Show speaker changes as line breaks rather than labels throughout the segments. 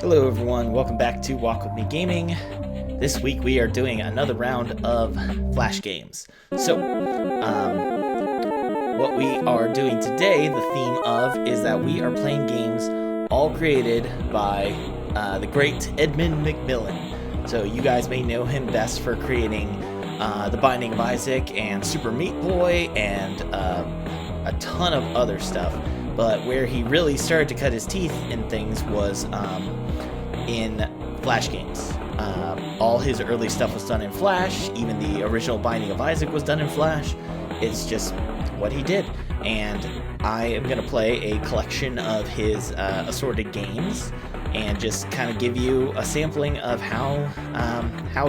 Hello everyone, welcome back to Walk With Me Gaming. This week we are doing another round of Flash games. So, what we are doing today, the theme of, is that we are playing games all created by the great Edmund McMillen. So you guys may know him best for creating The Binding of Isaac and Super Meat Boy and a ton of other stuff. But where he really started to cut his teeth in things was in Flash games. All his early stuff was done in Flash. Even the original Binding of Isaac was done in Flash. It's just what he did. And I am going to play a collection of his assorted games and just kind of give you a sampling of how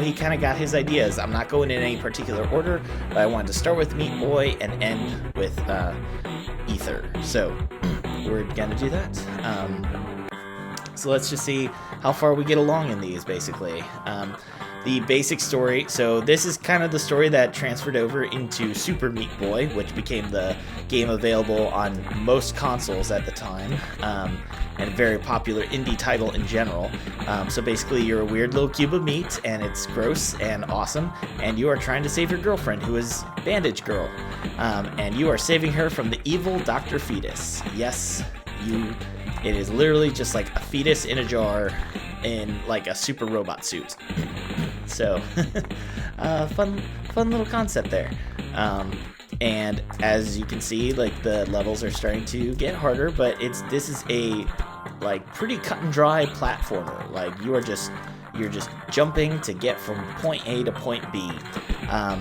he kind of got his ideas. I'm not going in any particular order, but I wanted to start with Meat Boy and end with Ether. So we're gonna do that. So let's just see how far we get along in these, basically. The basic story, so this is kind of the story that transferred over into Super Meat Boy, which became the game available on most consoles at the time, and a very popular indie title in general. So basically you're a weird little cube of meat, and it's gross and awesome, and you are trying to save your girlfriend, who is Bandage Girl, and you are saving her from the evil Dr. Fetus. Yes, it is literally just like a fetus in a jar in like a super robot suit. So, fun little concept there. And as you can see, like, the levels are starting to get harder, but this is a like pretty cut and dry platformer. Like, you're just jumping to get from point A to point B. I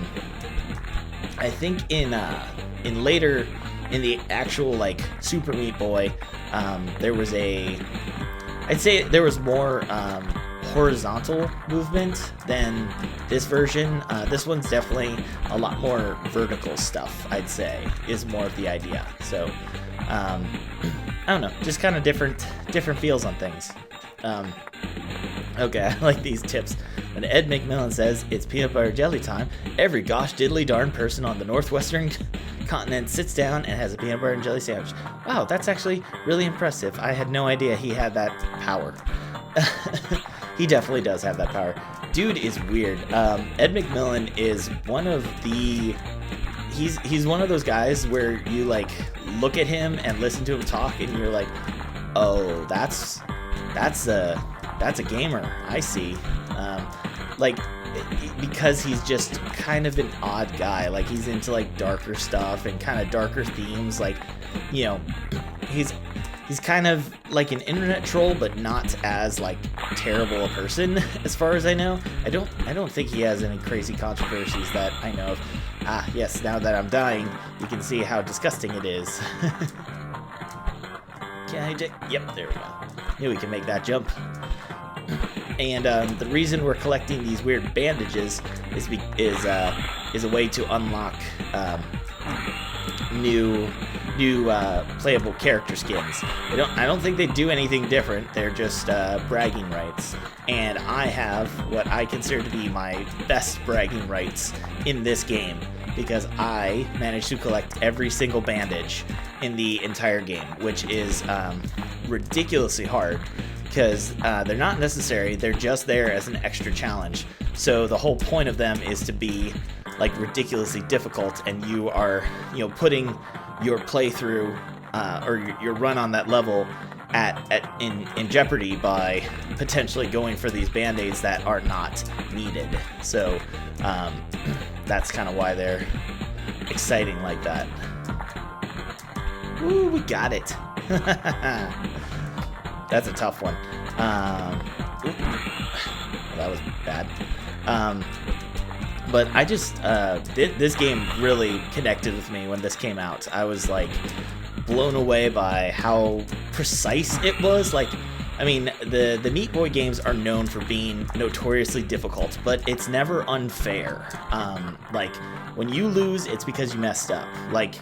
think in the actual like Super Meat Boy, I'd say there was more horizontal movement than this version. This one's definitely a lot more vertical stuff, I'd say, is more of the idea. So, I don't know, just kind of different feels on things. Okay, I like these tips. When Ed McMillen says it's peanut butter jelly time, every gosh diddly darn person on the northwestern continent sits down and has a peanut butter and jelly sandwich. Wow, that's actually really impressive. I had no idea he had that power. He definitely does have that power. Dude is weird. Ed McMillen is one of the... He's one of those guys where you like look at him and listen to him talk and you're like, oh, that's a gamer. I see. Like, because he's just kind of an odd guy. Like, he's into like darker stuff and kind of darker themes. Like, you know, he's kind of like an internet troll, but not as like terrible a person as far as I know. I don't think he has any crazy controversies that I know of. Ah, yes, now that I'm dying, you can see how disgusting it is. Can I yep, there we go. Knew we can make that jump. And the reason we're collecting these weird bandages is a way to unlock new playable character skins. I don't think they do anything different. They're just bragging rights. And I have what I consider to be my best bragging rights in this game, because I managed to collect every single bandage in the entire game, which is ridiculously hard. Because they're not necessary, they're just there as an extra challenge. So the whole point of them is to be like ridiculously difficult, and you are, putting your playthrough or your run on that level in jeopardy by potentially going for these band-aids that are not needed. So that's kind of why they're exciting like that. Woo, we got it. That's a tough one. Well, that was bad. But I just, this game really connected with me when this came out. I was like blown away by how precise it was. Like, I mean, the Meat Boy games are known for being notoriously difficult, but it's never unfair. Like, when you lose, it's because you messed up. Like,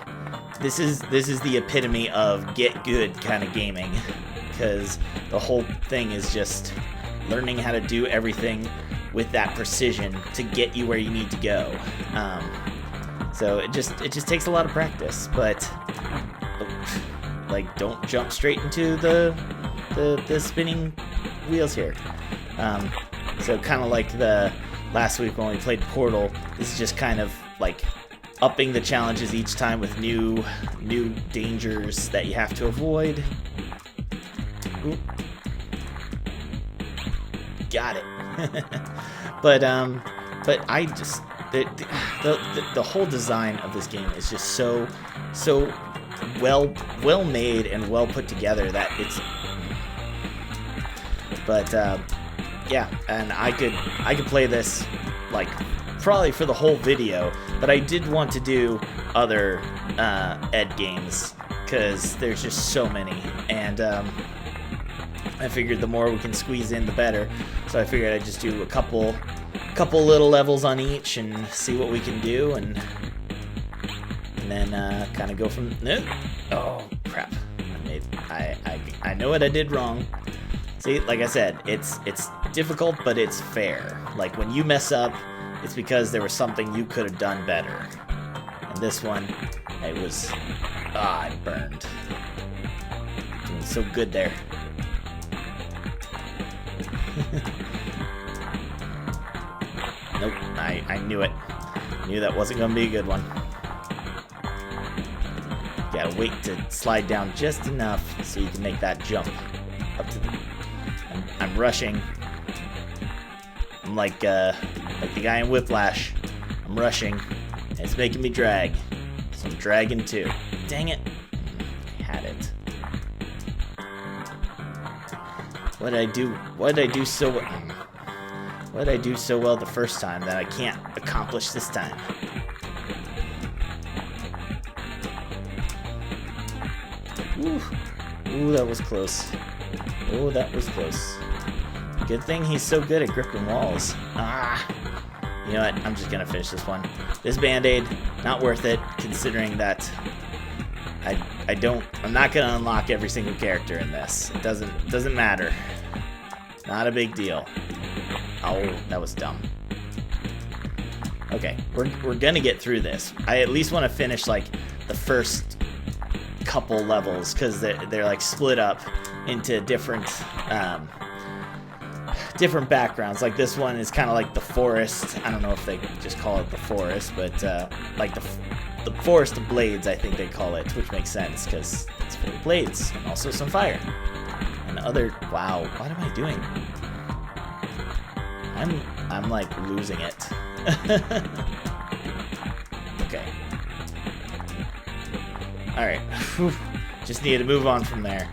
this is the epitome of get good kind of gaming. Because the whole thing is just learning how to do everything with that precision to get you where you need to go. So it just takes a lot of practice, but like, don't jump straight into the spinning wheels here. So kind of like the last week when we played Portal, this is just kind of like upping the challenges each time with new dangers that you have to avoid. Ooh. Got it. but I just the whole design of this game is just so well made and well put together that it's. But yeah, and I could play this like probably for the whole video, but I did want to do other Ed games because there's just so many, and I figured the more we can squeeze in, the better. So I figured I'd just do a couple little levels on each and see what we can do, and then kind of go from. Oh crap! I know what I did wrong. See, like I said, it's difficult, but it's fair. Like when you mess up, it's because there was something you could have done better. And this one, it was I burned. Doing so good there. Nope, I knew it. Knew that wasn't gonna be a good one. Gotta wait to slide down just enough so you can make that jump up to the. I'm rushing. I'm like the guy in Whiplash. I'm rushing. And it's making me drag. So I'm dragging too. Dang it. I had it. What did I do? What did I do so well? What did I do so well the first time that I can't accomplish this time? Ooh, ooh, that was close. Oh, that was close. Good thing he's so good at gripping walls. Ah, you know what? I'm just gonna finish this one. This Band-Aid, not worth it, considering that I'm not gonna unlock every single character in this. It doesn't matter. Not a big deal. Oh, that was dumb. Okay, we're gonna get through this. I at least want to finish like the first couple levels because they're like split up into different backgrounds. Like this one is kind of like the forest. I don't know if they just call it the forest, but like the forest of blades, I think they call it, which makes sense because it's full of blades and also some fire and other. Wow, what am I doing? I'm like losing it. Okay. All right. Just need to move on from there.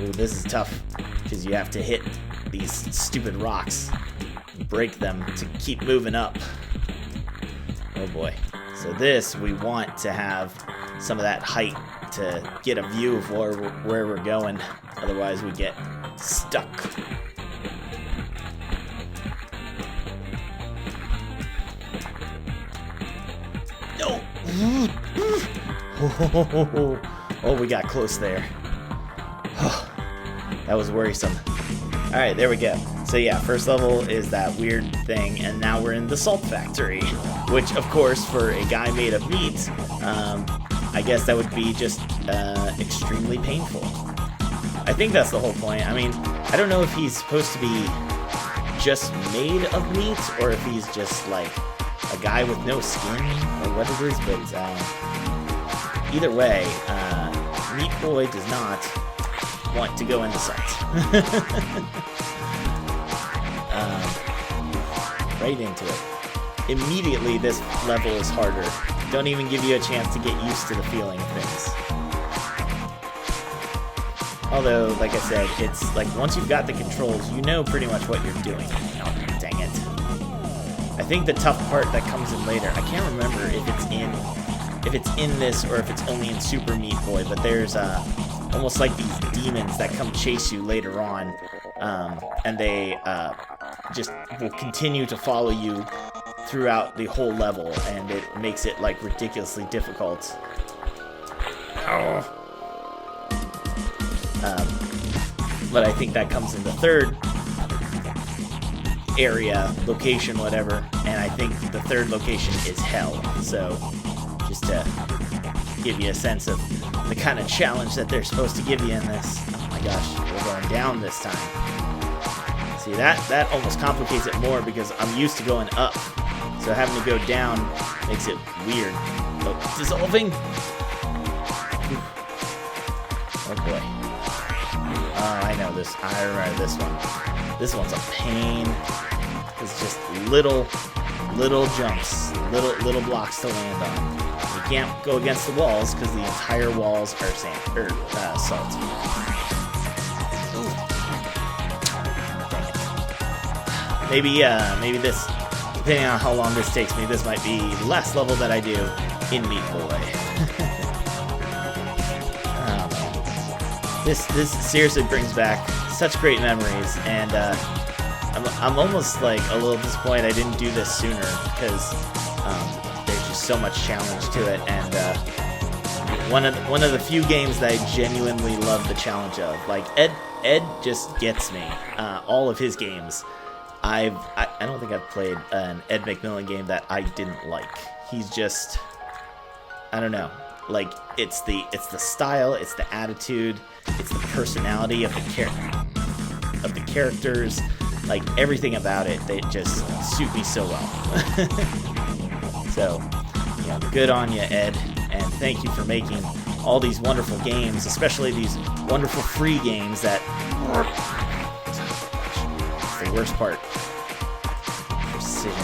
Ooh, this is tough because you have to hit these stupid rocks and break them to keep moving up. Oh boy. So this, we want to have some of that height to get a view of where we're going. Otherwise we get stuck. No! Oh, we got close there. That was worrisome. Alright, there we go. So yeah, first level is that weird thing, and now we're in the salt factory, which of course for a guy made of meat, I guess that would be just extremely painful. I think that's the whole point. I mean, I don't know if he's supposed to be just made of meat, or if he's just like a guy with no skin, or what it is, but either way, Meat Boy does not want to go into salt. Right into it. Immediately, this level is harder. Don't even give you a chance to get used to the feeling of things. Although, like I said, it's like once you've got the controls, you know pretty much what you're doing. Oh, dang it. I think the tough part that comes in later, I can't remember if it's in this or if it's only in Super Meat Boy, but there's almost like these demons that come chase you later on, and they just will continue to follow you throughout the whole level, and it makes it like ridiculously difficult. Oh. But I think that comes in the third area, location, whatever, and I think the third location is hell. So just to give you a sense of the kind of challenge that they're supposed to give you in this. Oh my my gosh, we're going down this time. See, that almost complicates it more because I'm used to going up. So having to go down makes it weird. Oh, dissolving. Oh boy. Oh, I know this. I remember this one. This one's a pain. It's just little jumps, little blocks to land on. You can't go against the walls because the entire walls are salt. Ooh. Maybe this, depending on how long this takes me, this might be the last level that I do in Meat Boy. This seriously brings back such great memories, and I'm almost like a little disappointed I didn't do this sooner because there's just so much challenge to it, and one of the few games that I genuinely love the challenge of. Like Ed just gets me. All of his games, I don't think I've played an Ed McMillen game that I didn't like. He's just, I don't know. Like it's the style, it's the attitude, it's the personality of the characters, like everything about it. They just suit me so well. So, good on you, Ed, and thank you for making all these wonderful games, especially these wonderful free games that. It's the worst part. Precision.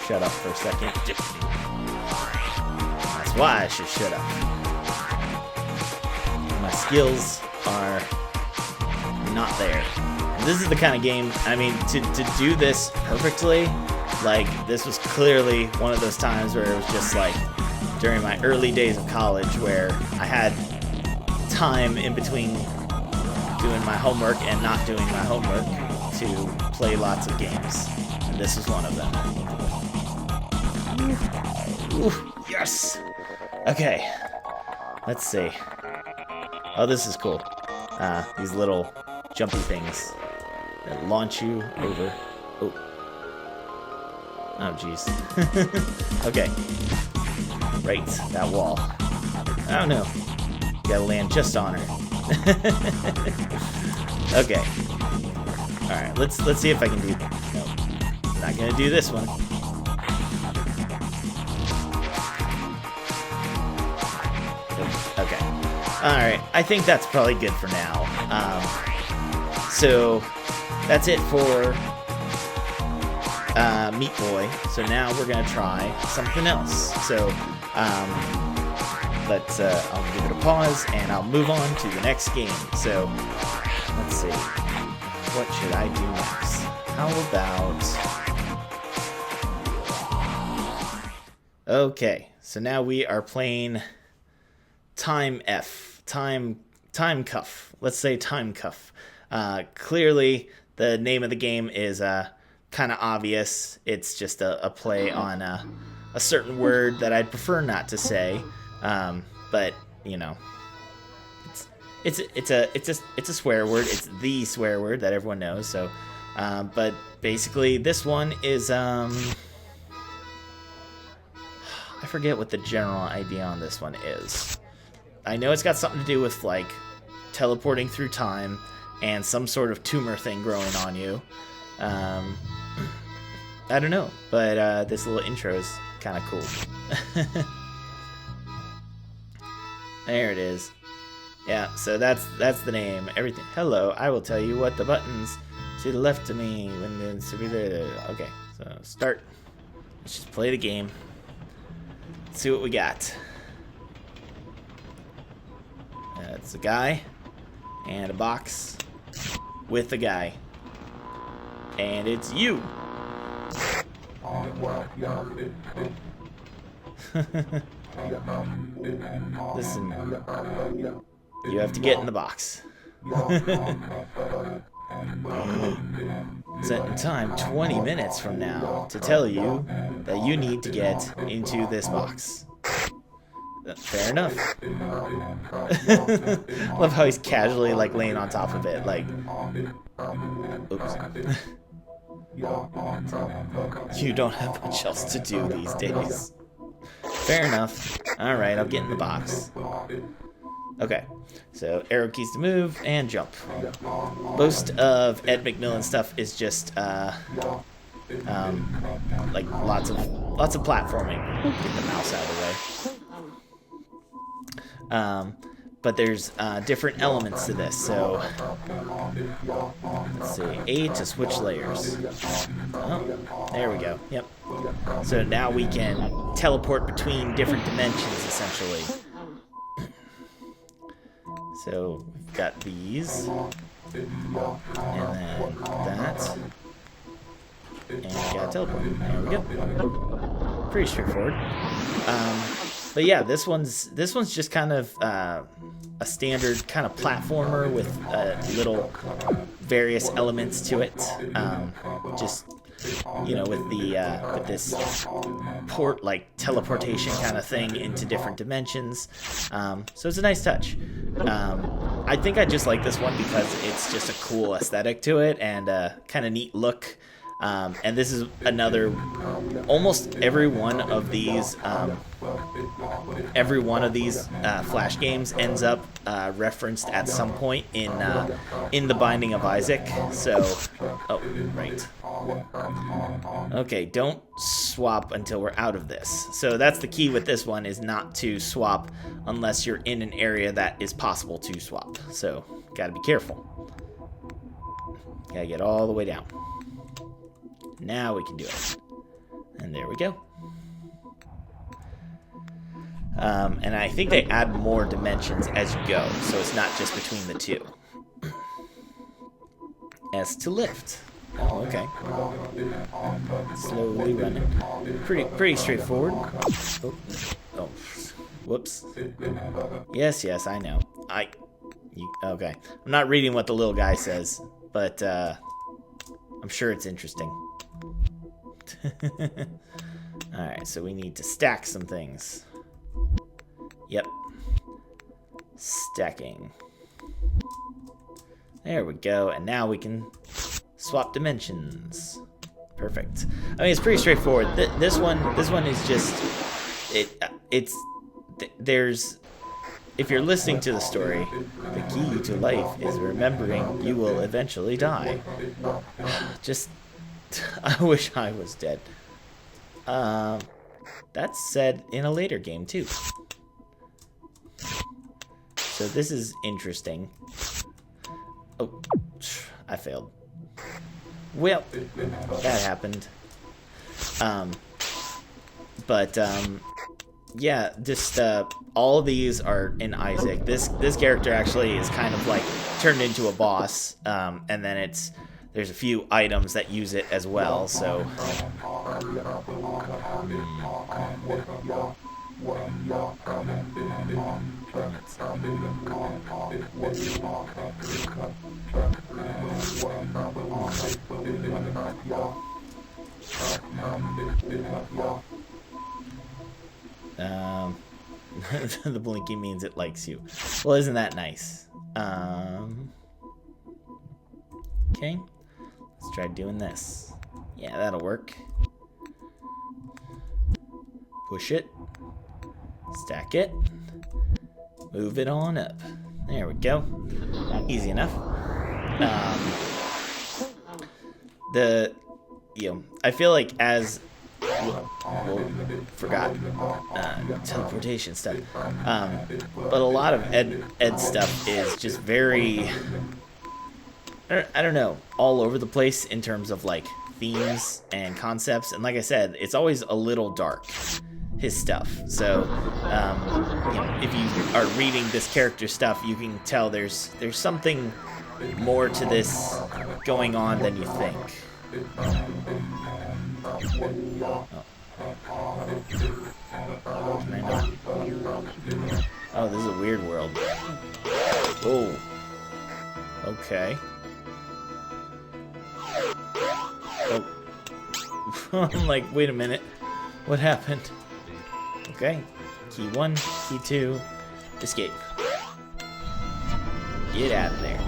Shut up for a second. That's why I should shut up. My skills are not there. And this is the kind of game, I mean, to do this perfectly, like, this was clearly one of those times where it was just like during my early days of college where I had time in between doing my homework and not doing my homework to play lots of games. And this is one of them. Ooh, yes! Okay, let's see. Oh, this is cool. These little jumpy things that launch you over. Oh, jeez. Okay. Right, that wall. Oh no. You gotta land just on her. Okay. Alright, let's see if I can do. No, I'm not gonna do this one. Okay. Alright, I think that's probably good for now. So, that's it for Meat Boy. So now we're going to try something else. So, I'll give it a pause, and I'll move on to the next game. So, let's see. What should I do next? How about... Okay, so now we are playing... Time Cuff. Let's say Time Cuff. Clearly, the name of the game is kind of obvious. It's just a play on a certain word that I'd prefer not to say. But it's a swear word. It's the swear word that everyone knows. So, but basically, this one is I forget what the general idea on this one is. I know it's got something to do with, like, teleporting through time and some sort of tumor thing growing on you. I don't know, but this little intro is kind of cool. There it is. Yeah, so that's the name. Everything. Hello, I will tell you what the buttons to the left of me when it's... Okay, so start. Let's just play the game. Let's see what we got. It's a guy and a box with a guy, and it's you. Listen, you have to get in the box. Set in time 20 minutes from now to tell you that you need to get into this box. Fair enough. Love how he's casually, like, laying on top of it, like... Oops. You don't have much else to do these days. Fair enough. Alright, I'll get in the box. Okay, so arrow keys to move and jump. Most of Ed McMillen stuff is just like lots of platforming. Get the mouse out of the way. But there's different elements to this. So let's see, A to switch layers. Oh, there we go. Yep. So now we can teleport between different dimensions essentially. So we've got these, and then that, and we got teleport. There we go. Pretty straightforward. But yeah, this one's just kind of a standard kind of platformer with little various elements to it. Just, you know, with the with this teleportation kind of thing into different dimensions. So it's a nice touch. I think I just like this one because it's just a cool aesthetic to it and kind of neat look. And this is another, almost every one of these Flash games ends up referenced at some point in The Binding of Isaac. So, oh, right. Okay, don't swap until we're out of this. So that's the key with this one, is not to swap unless you're in an area that is possible to swap. So, gotta be careful. Gotta get all the way down. Now we can do it. And there we go. And I think they add more dimensions as you go, so it's not just between the two. S to lift. Oh, okay. Slowly running. Pretty straightforward. Oh, whoops. Yes, I know. Okay. I'm not reading what the little guy says, but I'm sure it's interesting. Alright, so we need to stack some things. Yep. Stacking. There we go, and now we can swap dimensions. Perfect. I mean, it's pretty straightforward. This one is just there's, if you're listening to the story, the key to life is remembering you will eventually die. Just, I wish I was dead. That's said in a later game too. So this is interesting. Oh, I failed. Well, that happened. Yeah, just all of these are in Isaac. This character actually is kind of like turned into a boss, and then there's a few items that use it as well. So. The blinky means it likes you. Well, isn't that nice? Okay, let's try doing this. Yeah, that'll work. Push it. Stack it. Move it on up. There we go. Easy enough. I feel like as forgot teleportation stuff. But a lot of Ed stuff is just very, I don't know, all over the place in terms of like themes and concepts. And like I said, it's always a little dark, his stuff. So if you are reading this character stuff, you can tell there's something more to this going on than you think. Oh, this is a weird world. Oh. Okay. Oh. I'm like, wait a minute. What happened? Okay. Key 1, key 2, escape. Get out of there.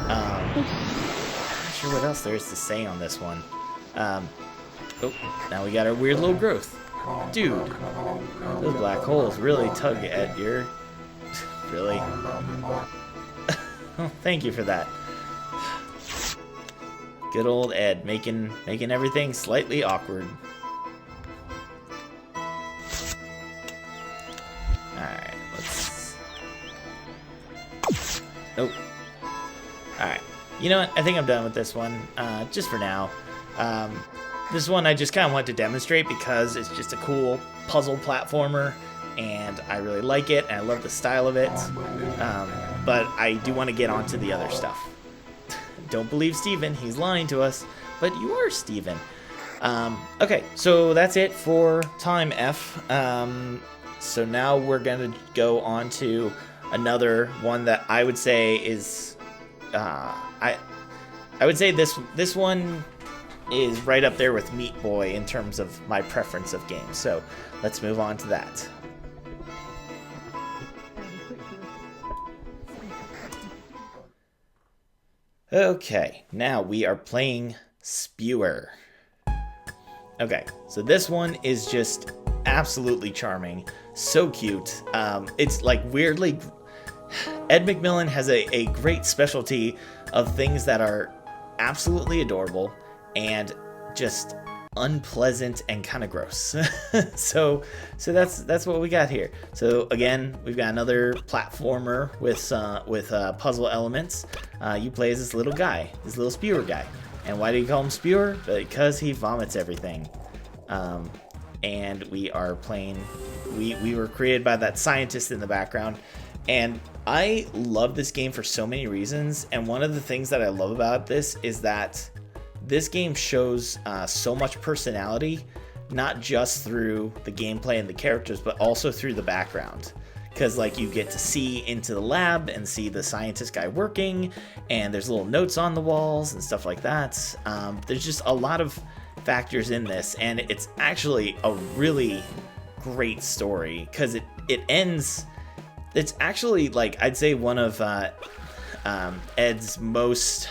Not sure what else there is to say on this one. Oh, now we got our weird little growth. Dude, those black holes really tug at your... Really? Oh, thank you for that. Good old Ed, making everything slightly awkward. Alright, let's... Nope. Alright. You know what? I think I'm done with this one, just for now. This one I just kind of want to demonstrate because it's just a cool puzzle platformer, and I really like it, and I love the style of it. But I do want to get onto the other stuff. Don't believe Steven, he's lying to us, but you are Steven. Okay, so that's it for Time F. So now we're gonna go on to another one that I would say is, I would say this one is right up there with Meat Boy in terms of my preference of games. So let's move on to that. Okay, now we are playing Spewer. Okay, so this one is just absolutely charming, so cute. It's like weirdly, Ed McMillen has a great specialty of things that are absolutely adorable and just unpleasant and kind of gross. so that's what we got here. So again, we've got another platformer with puzzle elements. You play as this little guy, this little spewer guy. And why do you call him Spewer? Because he vomits everything. And we are playing, we were created by that scientist in the background. And I love this game for so many reasons. And one of the things that I love about this is that this game shows so much personality, not just through the gameplay and the characters, but also through the background. Because like you get to see into the lab and see the scientist guy working, and there's little notes on the walls and stuff like that. There's just a lot of factors in this, and it's actually a really great story because it ends. It's actually, like, I'd say one of Ed's most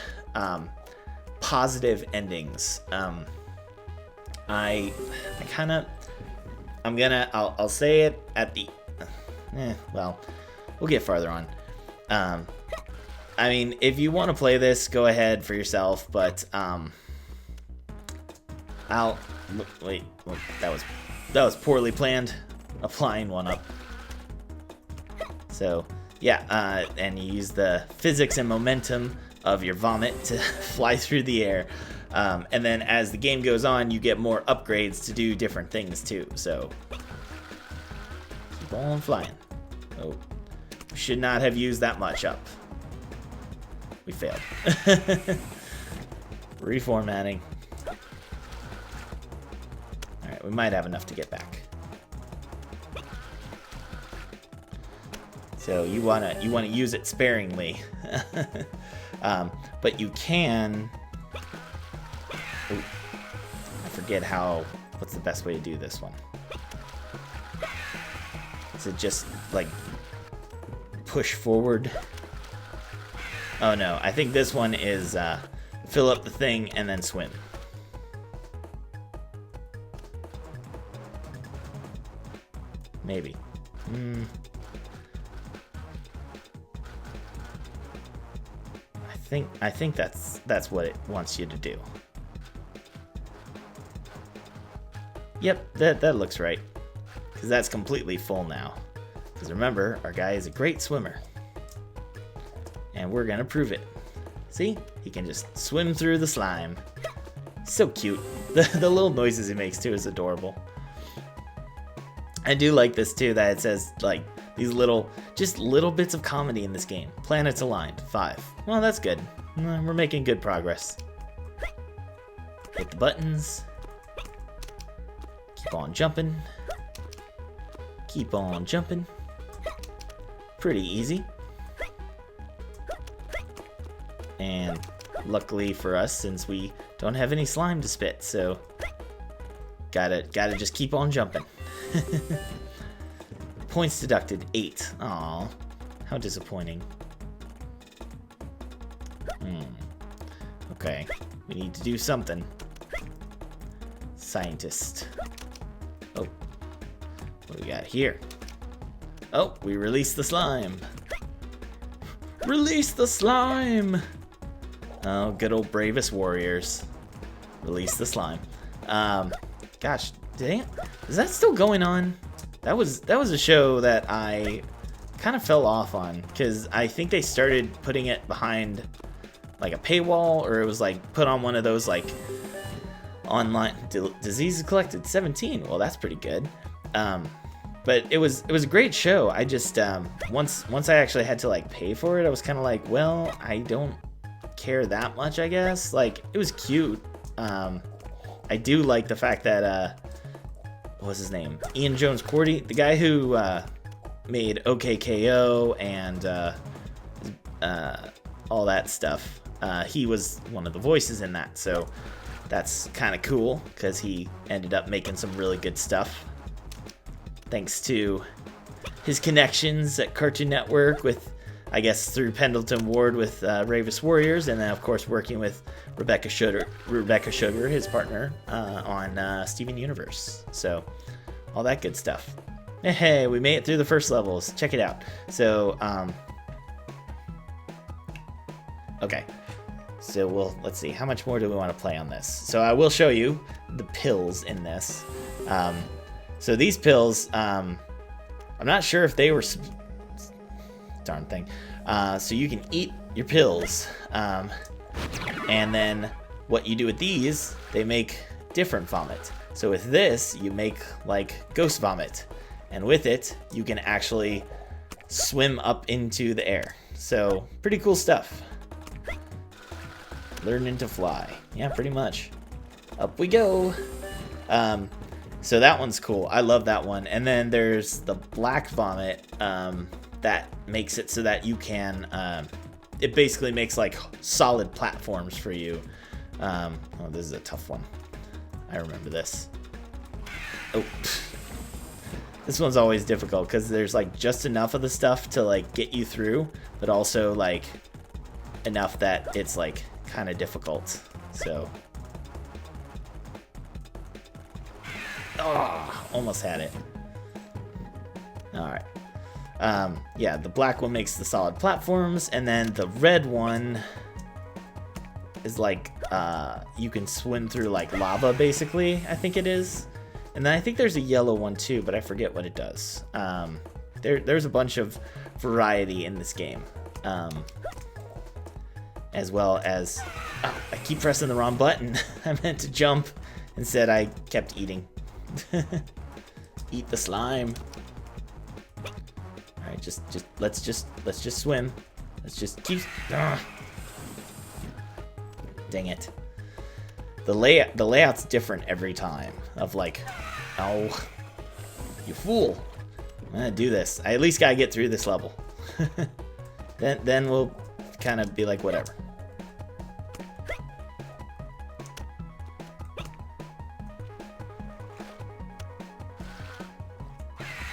positive endings. I'll say it at the well, we'll get farther on. I mean, if you want to play this, go ahead for yourself, but wait, that was poorly planned. Applying one up. So yeah, and you use the physics and momentum of your vomit to fly through the air. And then as the game goes on, you get more upgrades to do different things too. So keep on flying. Oh, should not have used that much up. We failed. Reformatting. All right, we might have enough to get back. So you wanna use it sparingly. But you can. Ooh, I forget what's the best way to do this one. Is it just like push forward? Oh no, I think this one is fill up the thing and then swim. Maybe. I think that's what it wants you to do. Yep, that looks right. Because that's completely full now. Because remember, our guy is a great swimmer. And we're gonna prove it. See? He can just swim through the slime. So cute. The little noises he makes too is adorable. I do like this too, that it says like these little bits of comedy in this game. Planets aligned, 5. Well, that's good. We're making good progress. Hit the buttons. Keep on jumping. Keep on jumping. Pretty easy. And luckily for us, since we don't have any slime to spit, so gotta just keep on jumping. Points deducted, 8. Aw, how disappointing. Okay, we need to do something. Scientist. Oh, got here? Oh, we released the slime. Release the slime! Oh, good old bravest warriors. Release the slime. Gosh, dang, is that still going on? That was a show that I kind of fell off on, because I think they started putting it behind like a paywall, or it was like put on one of those like online diseases collected 17. Well, that's pretty good. But it was a great show. I just once I actually had to like pay for it, I was kind of like, well, I don't care that much, I guess. Like, it was cute. I do like the fact that what was his name? Ian Jones Cordy, the guy who made OKKO and all that stuff. He was one of the voices in that, so that's kind of cool because he ended up making some really good stuff. Thanks to his connections at Cartoon Network with, I guess, through Pendleton Ward with Bravest Warriors, and then of course working with Rebecca Sugar, his partner, on Steven Universe. So all that good stuff. Hey, we made it through the first levels. Check it out. So okay. So let's see, how much more do we want to play on this? So I will show you the pills in this. So these pills, I'm not sure if they were darn thing. So you can eat your pills, and then what you do with these, they make different vomit. So with this, you make like ghost vomit, and with it, you can actually swim up into the air. So pretty cool stuff. Learning to fly. Yeah, pretty much. Up we go. So that one's cool. I love that one. And then there's the black vomit that makes it so that you can, it basically makes like solid platforms for you. Oh, this is a tough one. I remember this. Oh, this one's always difficult because there's like just enough of the stuff to like get you through, but also like enough that it's like kind of difficult. So, oh, almost had it. All right. Yeah, the black one makes the solid platforms, and then the red one is like you can swim through like lava, basically, I think it is. And then I think there's a yellow one too, but I forget what it does. There's a bunch of variety in this game, as well as, oh, I keep pressing the wrong button. I meant to jump, instead I kept eating. Eat the slime. All right, let's just swim. Let's just keep. Dang it. The layout's different every time. Of like, oh, you fool! I'm gonna do this. I at least gotta get through this level. then we'll kind of be like, whatever.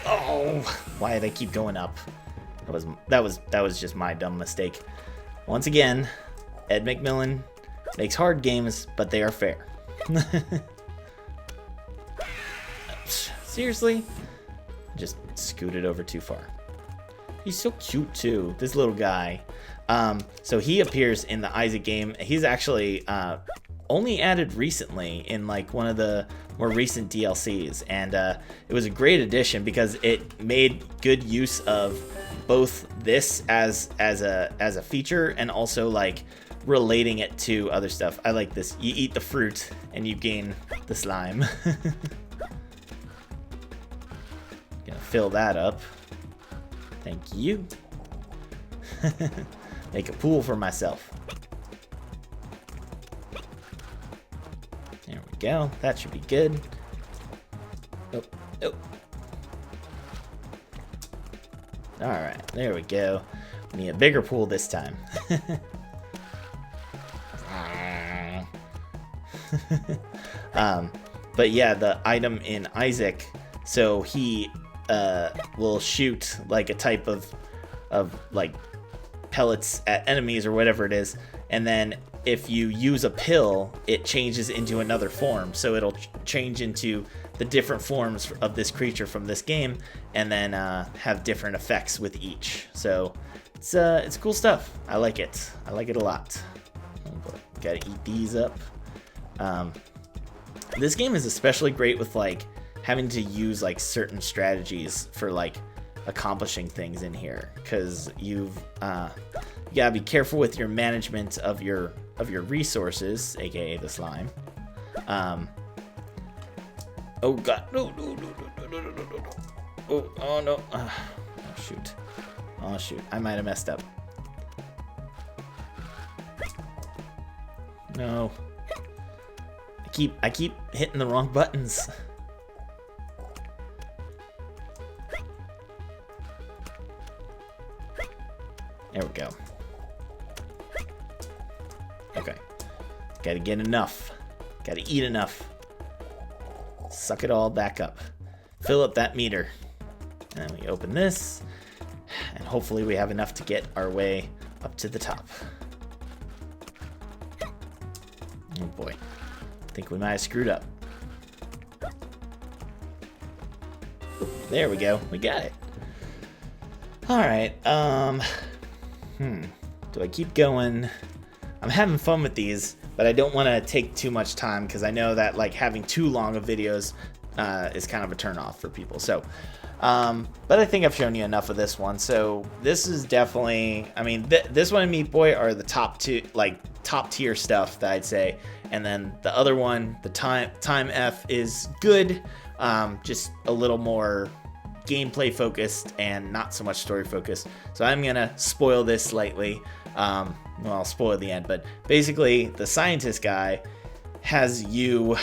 Oh, why do they keep going up? That was just my dumb mistake. Once again, Ed McMillen makes hard games, but they are fair. Seriously? Just scooted over too far. He's so cute too, this little guy. So he appears in the Isaac game. He's actually only added recently in like one of the more recent DLCs, and it was a great addition because it made good use of both this as a feature and also like relating it to other stuff. I like this. You eat the fruit and you gain the slime. Gonna fill that up. Thank you. Make a pool for myself. There we go. That should be good. Oh, oh. All right, there we go. We need a bigger pool this time. But yeah, the item in Isaac, so he will shoot like a type of like pellets at enemies or whatever it is, and then if you use a pill, it changes into another form, so it'll change into the different forms of this creature from this game, and then have different effects with each. So it's cool stuff. I like it. I like it a lot. Gotta eat these up. This game is especially great with like having to use like certain strategies for like accomplishing things in here, because you gotta be careful with your management of your resources, aka the slime. Oh god, no. Oh no. Oh shoot. Oh shoot, I might have messed up. No. I keep hitting the wrong buttons. There we go. Okay. Gotta get enough. Gotta eat enough. Suck it all back up. Fill up that meter. And then we open this. And hopefully we have enough to get our way up to the top. Oh boy. I think we might have screwed up. There we go. We got it. Alright. Do I keep going? I'm having fun with these, but I don't want to take too much time, because I know that like having too long of videos is kind of a turnoff for people. So, but I think I've shown you enough of this one. So this is definitely, I mean, this one and Meat Boy are the top tier stuff that I'd say. And then the other one, the Time F, is good, just a little more gameplay focused and not so much story focused. So I'm gonna spoil this slightly. Well, I'll spoil the end, but basically the scientist guy has you,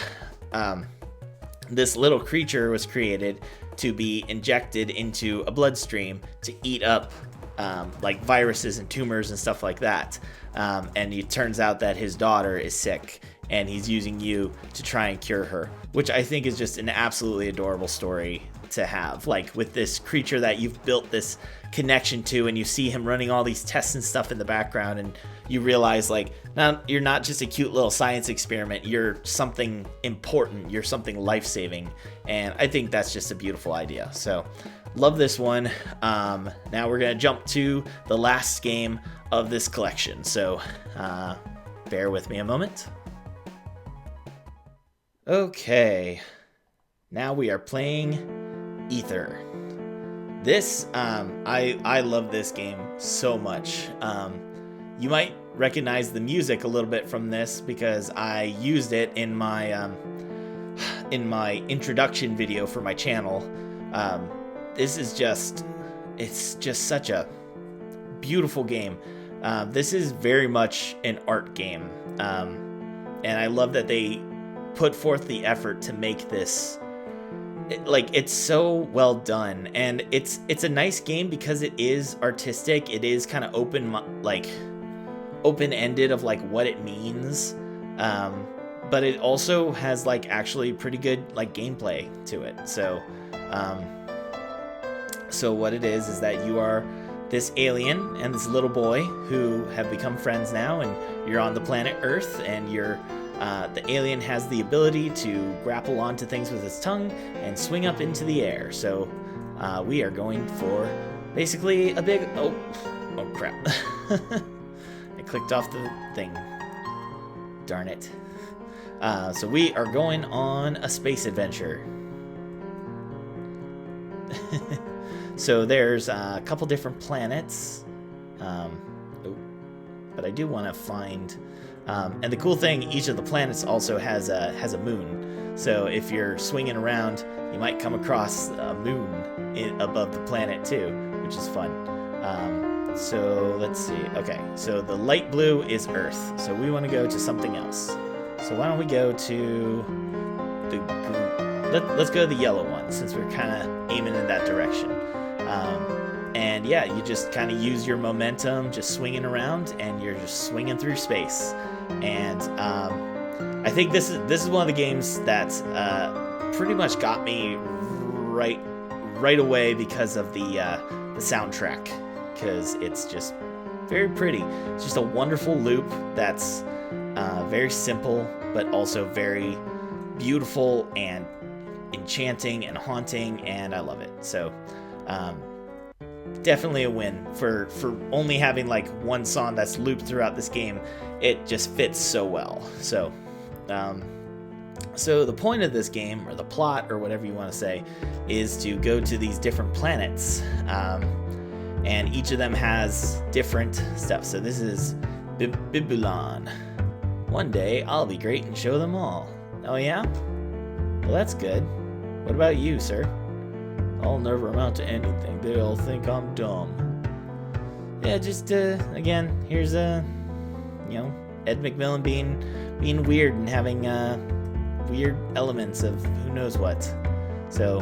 this little creature was created to be injected into a bloodstream to eat up like viruses and tumors and stuff like that. And it turns out that his daughter is sick, and he's using you to try and cure her, which I think is just an absolutely adorable story to have, like with this creature that you've built this connection to, and you see him running all these tests and stuff in the background, and you realize like, now you're not just a cute little science experiment, you're something important, you're something life-saving, and I think that's just a beautiful idea. So love this one. Now we're gonna jump to the last game of this collection, so bear with me a moment. Okay, now we are playing Ether. This, I love this game so much. You might recognize the music a little bit from this, because I used it in my introduction video for my channel. This is it's just such a beautiful game. This is very much an art game, and I love that they put forth the effort to make this, it's so well done, and it's a nice game because it is artistic. It is kind of open-ended of like what it means, but it also has like actually pretty good like gameplay to it. So what it is that you are this alien and this little boy who have become friends now, and you're on the planet Earth, and you're the alien has the ability to grapple onto things with its tongue and swing up into the air. So we are going for basically a big... Oh crap. I clicked off the thing. Darn it. So we are going on a space adventure. So there's a couple different planets. But I do want to find... and the cool thing, each of the planets also has a moon. So if you're swinging around, you might come across a moon above the planet too, which is fun. So let's see. Okay, so the light blue is Earth. So we want to go to something else. So why don't we go to let's go to the yellow one, since we're kind of aiming in that direction. And yeah, you just kind of use your momentum, just swinging around, and you're just swinging through space. And I think this is one of the games that pretty much got me right away because of the soundtrack, because it's just very pretty. It's just a wonderful loop that's very simple, but also very beautiful, and enchanting and haunting, and I love it. So definitely a win for only having like one song that's looped throughout this game. It just fits so well. So so the point of this game, or the plot, or whatever you want to say, is to go to these different planets, and each of them has different stuff. So this is Bibulon. One day I'll be great and show them all. Oh yeah? Well, that's good. What about you, sir? I'll never amount to anything. They all think I'm dumb. Yeah, just again, here's Ed McMillen being weird and having weird elements of who knows what. So,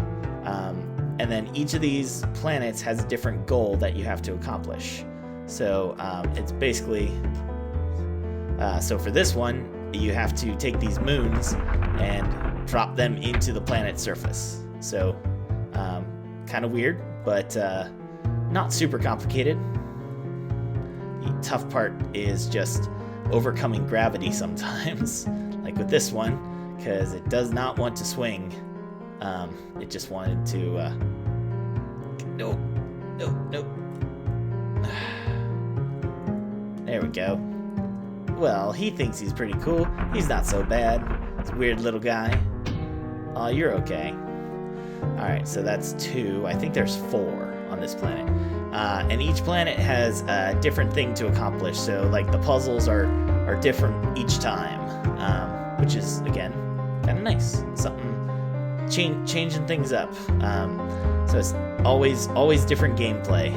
and then each of these planets has a different goal that you have to accomplish. So it's basically, so for this one, you have to take these moons and drop them into the planet's surface. So kind of weird, but not super complicated. The tough part is just overcoming gravity sometimes, like with this one, because it does not want to swing. It just wanted to nope. There we go. Well, he thinks he's pretty cool. He's not so bad. He's a weird little guy. Oh, you're okay. Alright, so that's 2. I think there's 4 on this planet. And each planet has a different thing to accomplish. So, like, the puzzles are different each time. Which is, again, kind of nice. Something changing things up. So it's always different gameplay.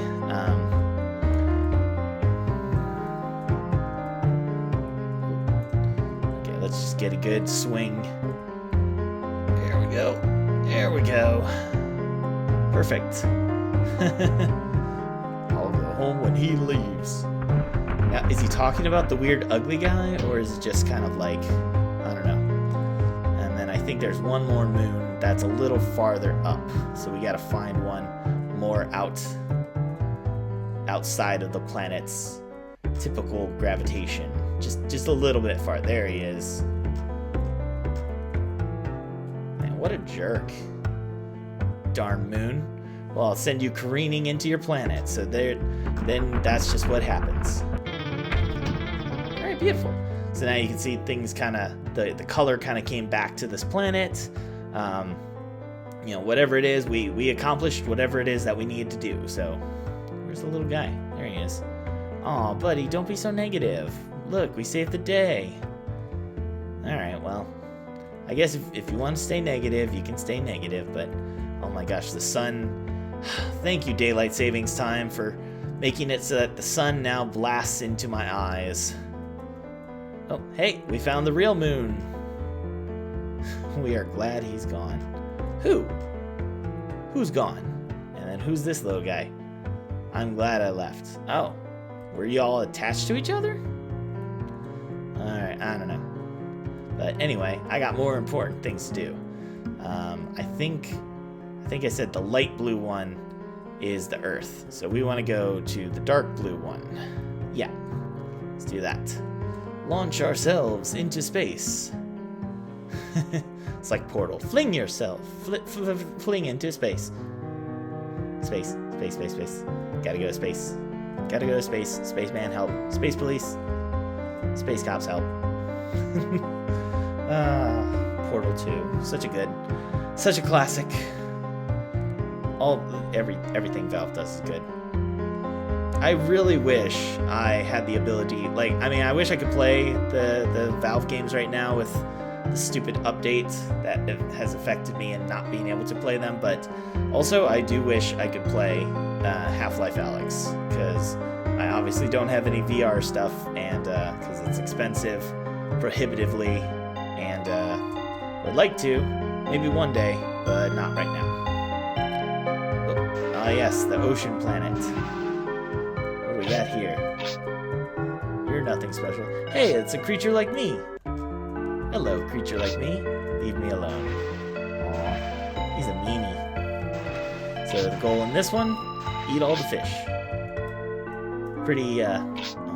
Okay, let's just get a good swing. There we go. There we go. Perfect. I'll go home when he leaves. Now, is he talking about the weird ugly guy, or is it just kind of like, I don't know. And then I think there's one more moon that's a little farther up, so we gotta find one more outside of the planet's typical gravitation. Just a little bit far. There he is. Man, what a jerk. Darn moon. Well, I'll send you careening into your planet. So then that's just what happens. Alright, beautiful. So now you can see things kind of, the color kind of came back to this planet. Whatever it is, we accomplished whatever it is that we needed to do. So, where's the little guy? There he is. Aw, buddy, don't be so negative. Look, we saved the day. Alright, well, I guess if you want to stay negative, you can stay negative, but oh my gosh, the sun. Thank you, Daylight Savings Time, for making it so that the sun now blasts into my eyes. Oh, hey, we found the real moon. We are glad he's gone. Who? Who's gone? And then who's this little guy? I'm glad I left. Oh, were you all attached to each other? Alright, I don't know. But anyway, I got more important things to do. I think I said the light blue one is the Earth. So we want to go to the dark blue one. Yeah, let's do that. Launch ourselves into space. It's like Portal. Fling yourself. Fling into space. Space. Gotta go to space. Gotta go to space. Spaceman, help. Space police. Space cops, help. Portal 2. Such a classic. Everything Valve does is good. I really wish I had the ability, I wish I could play the Valve games right now with the stupid update that has affected me and not being able to play them, but also I do wish I could play Half-Life Alyx, because I obviously don't have any VR stuff, and because it's expensive prohibitively, and would like to, maybe one day, but not right now. Yes, the ocean planet. What do we got here? You're nothing special. Hey, it's a creature like me. Hello, creature like me. Leave me alone. Aw, he's a meanie. So the goal in this one, eat all the fish. Pretty, oh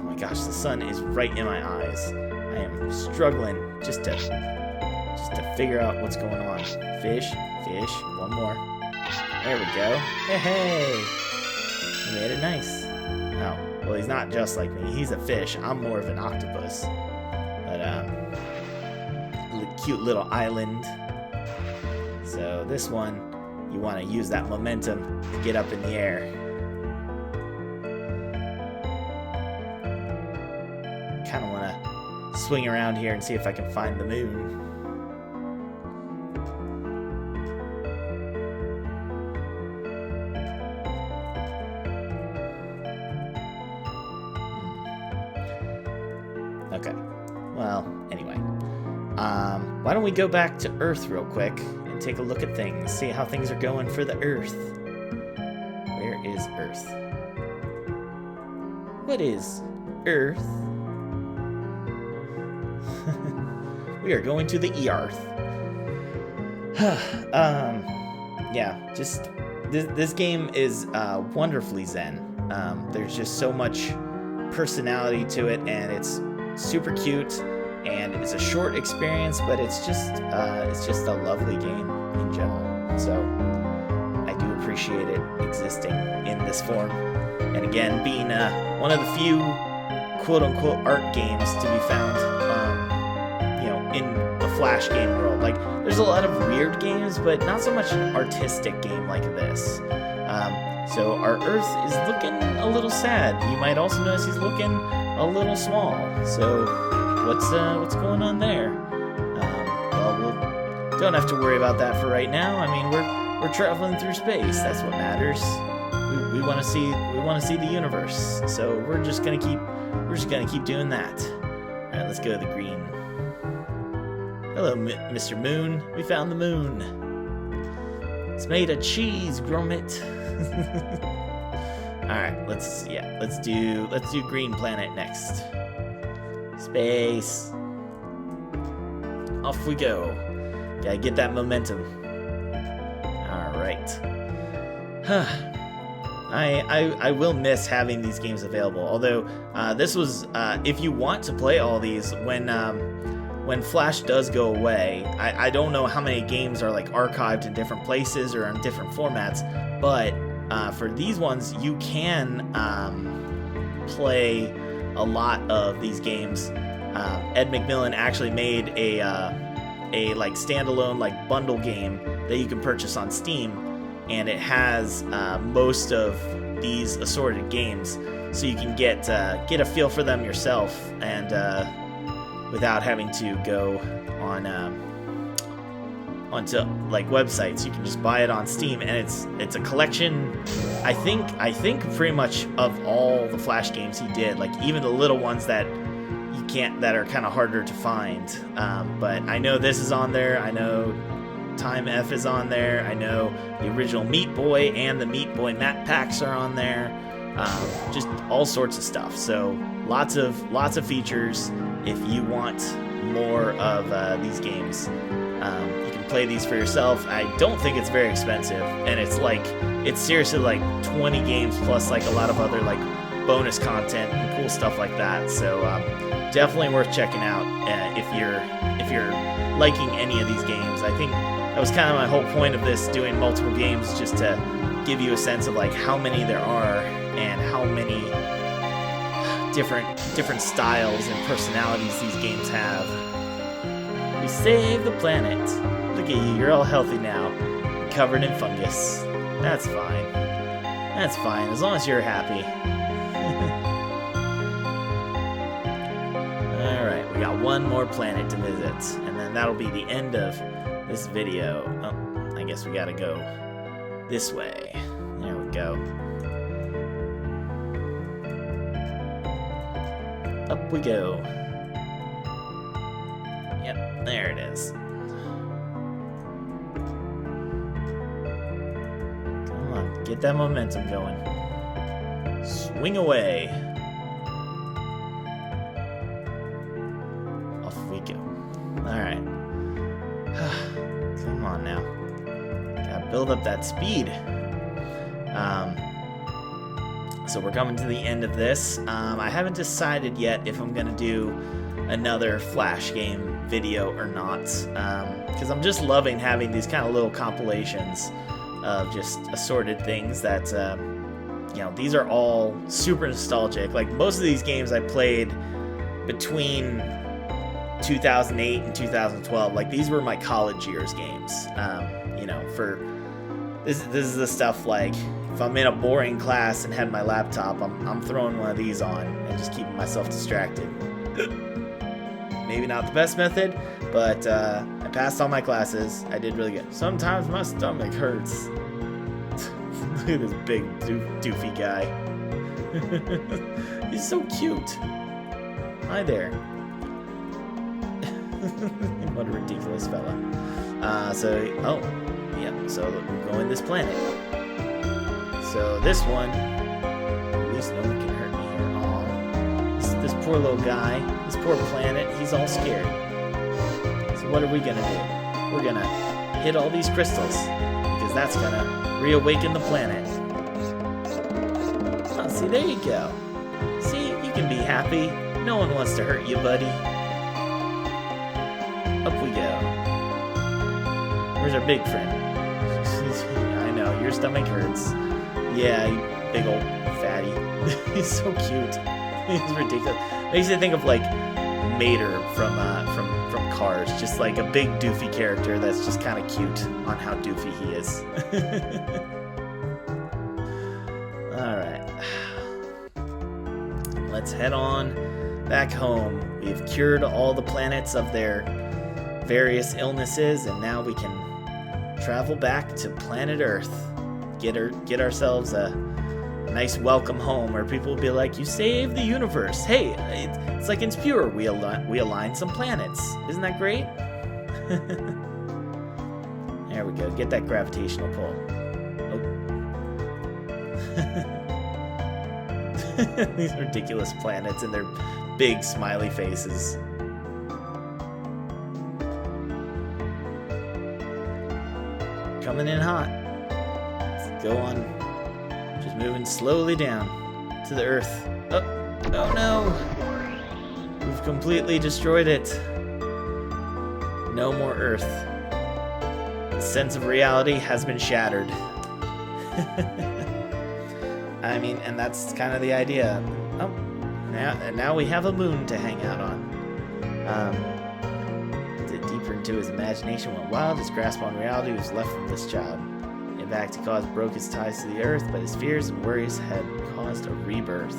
my gosh, the sun is right in my eyes. I am struggling just to just to figure out what's going on. Fish, fish, one more. There we go. Hey! He made it nice. Oh, well, he's not just like me. He's a fish. I'm more of an octopus. But, cute little island. So this one, you want to use that momentum to get up in the air. Kind of want to swing around here and see if I can find the moon. Okay, well, anyway. Why don't we go back to Earth real quick and take a look at things, see how things are going for the Earth. Where is Earth? What is Earth? We are going to the Earth. Yeah, just this game is wonderfully zen. There's just so much personality to it, and it's super cute, and it's a short experience, but it's just a lovely game in general. So I do appreciate it existing in this form, and again, being one of the few quote-unquote art games to be found, in the Flash game world. Like, there's a lot of weird games, but not so much an artistic game like this. So our Earth is looking a little sad. You might also notice he's looking a little small. So what's going on there? Well, we don't have to worry about that for right now. I mean, we're traveling through space. That's what matters. We want to see the universe. So we're just gonna keep doing that. All right, let's go to the green. Hello, Mr. Moon. We found the moon. It's made of cheese, Gromit. All right, let's do green planet next. Space. Off we go. Gotta get that momentum. All right. I will miss having these games available. Although this was if you want to play all these when Flash does go away, I don't know how many games are like archived in different places or in different formats, but for these ones you can play a lot of these games. Ed McMillen actually made a like standalone like bundle game that you can purchase on Steam, and it has most of these assorted games, so you can get a feel for them yourself, and without having to go on onto like websites. You can just buy it on Steam, and it's a collection. I think pretty much of all the Flash games he did, like even the little ones that that are kind of harder to find. But I know this is on there. I know Time F is on there. I know the original Meat Boy and the Meat Boy map packs are on there. Just all sorts of stuff. So lots of features. If you want more of these games, you can play these for yourself. I don't think it's very expensive, and it's seriously like 20 games plus like a lot of other like bonus content and cool stuff like that. So definitely worth checking out if you're liking any of these games. I think that was kind of my whole point of this, doing multiple games, just to give you a sense of like how many there are and how many different styles and personalities these games have. We saved the planet. Look at you, you're all healthy now, covered in fungus. That's fine. That's fine, as long as you're happy. Alright, we got one more planet to visit, and then that'll be the end of this video. Oh, I guess we gotta go this way. There we go. Up we go. Yep, there it is. Come on, get that momentum going. Swing away. Off we go. Alright. Come on now. Gotta build up that speed. So we're coming to the end of this. I haven't decided yet if I'm gonna do another Flash game video or not, because I'm just loving having these kind of little compilations of just assorted things that, you know, these are all super nostalgic. Like, most of these games I played between 2008 and 2012. Like, these were my college years games. You know, for this is the stuff, like, if I'm in a boring class and had my laptop, I'm throwing one of these on and just keeping myself distracted. Maybe not the best method, but I passed all my classes. I did really good. Sometimes my stomach hurts. Look at this big doofy guy. He's so cute. Hi there. What a ridiculous fella. So we're going this planet. So this one, at least no one can hurt me here. Aw, this poor little guy, this poor planet, he's all scared. So what are we gonna do? We're gonna hit all these crystals, because that's gonna reawaken the planet. Oh, see, there you go. See, you can be happy. No one wants to hurt you, buddy. Up we go. Where's our big friend? I know, your stomach hurts. Yeah, you big old fatty. He's so cute. He's ridiculous. Makes me think of, like, Mater from Cars. Just like a big doofy character that's just kind of cute on how doofy he is. Alright. Let's head on back home. We've cured all the planets of their various illnesses, and now we can travel back to planet Earth. Get ourselves a nice welcome home where people will be like, you saved the universe. Hey, it's like in Spure, we align some planets. Isn't that great? There we go. Get that gravitational pull. Oh. These ridiculous planets and their big smiley faces. Coming in hot. Let's go on. Just moving slowly down to the Earth. Oh no! We've completely destroyed it. No more Earth. The sense of reality has been shattered. I mean, and that's kind of the idea. Oh, now we have a moon to hang out on. Deeper into his imagination went wild. His grasp on reality was left from this child. In fact, he broke his ties to the earth, but his fears and worries had caused a rebirth.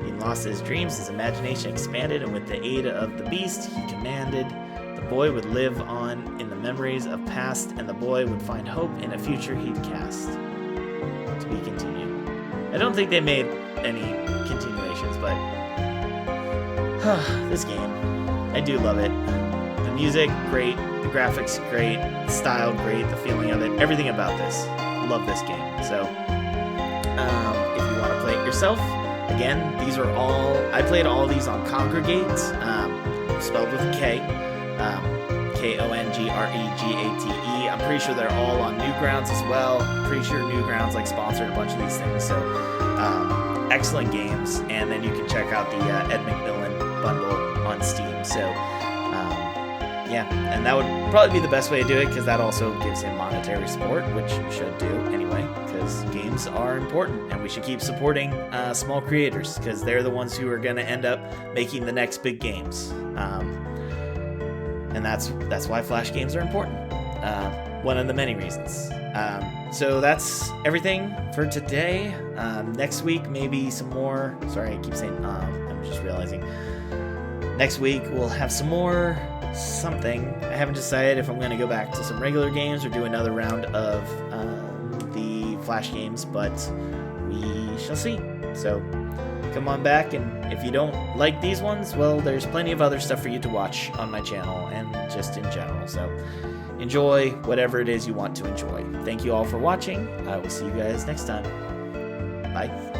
He lost his dreams, his imagination expanded, and with the aid of the beast, he commanded the boy would live on in the memories of past, and the boy would find hope in a future he'd cast. To be continued. I don't think they made any continuations, but this game, I do love it. The music, great. The graphics, great. The style, great. The feeling of it. Everything about this. Love this game. So, if you want to play it yourself, again, these are all... I played all of these on Congregate, spelled with a K. Kongregate. I'm pretty sure they're all on Newgrounds as well. Pretty sure Newgrounds sponsored a bunch of these things. So, excellent games. And then you can check out the Ed McMillen bundle on Steam. So, yeah, and that would probably be the best way to do it, because that also gives him monetary support, which you should do anyway, because games are important, and we should keep supporting small creators, because they're the ones who are going to end up making the next big games. And that's why Flash games are important. One of the many reasons. So that's everything for today. Next week, maybe some more. Sorry, I keep saying I'm just realizing. Next week, we'll have some more something. I haven't decided if I'm going to go back to some regular games or do another round of the Flash games, but we shall see. So come on back, and if you don't like these ones, well, there's plenty of other stuff for you to watch on my channel and just in general. So enjoy whatever it is you want to enjoy. Thank you all for watching. I will see you guys next time. Bye.